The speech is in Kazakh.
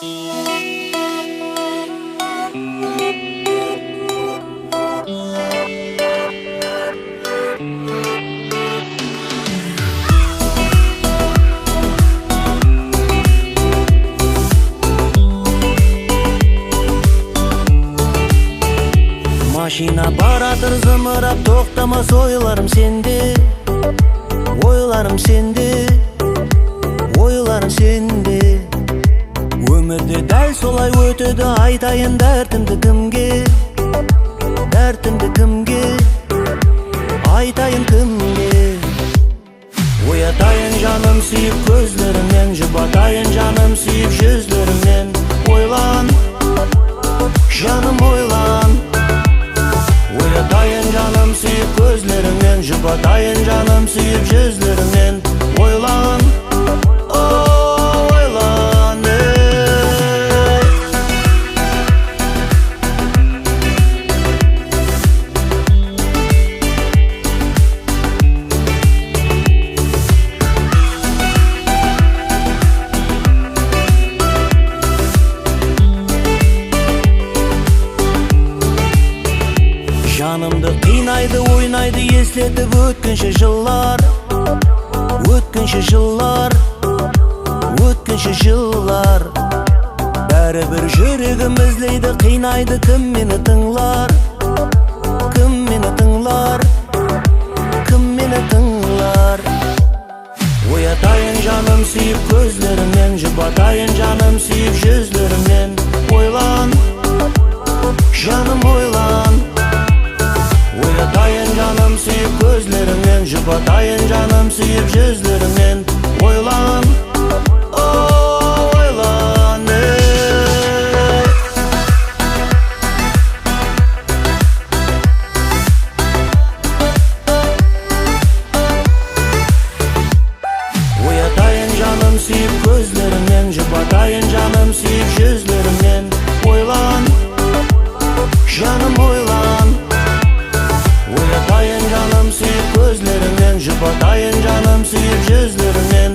Машина баратыр зымырап, тоқтамас ойларым сенде, ойларым сенде, ойларым сенде. Өмірде дәл солай өтеді, айтайын дәртімді кімге, дәртімді кімге, айтайын кімге. Оятайын жаным сүйіп көзлеріңнен, жұбатайын жаным сүйіп жүзлеріңнен. Ойлан, жаным ойлан. Оятайын жаным сүйіп көзлеріңнен, жұбатайын жаным сүйіп жүзлеріңнен. Ойлан, ойлан, жанымды қинайды, ойнайды, еслетіп өткінші жылдар, өткінші жылдар, өткінші жылдар. Бәрібір жүрегім іздейді, қинайды, кім мені тыңлар, кім мені тыңлар, кім мені тыңлар. Оятайын жаным сүйіп көзлеріңнен, жұбатайын жаным сүйіп жүзлеріңнен. Ойлан, жаным ойлан. Оятайын жаным сүйіп көзлеріңнен, жұбатайын жаным сүйіп жүзлеріңнен. Ойлан, ойлан, Оятайын жаным сүйіп көзлеріңнен, жұбатайын жаным сүйіп жүзлеріңнен. Ойлан, жаным ойлан. Оятайын жаным сүйіп көзлеріңнен, жұбатайын жаным сүйіп жүзлеріңнен.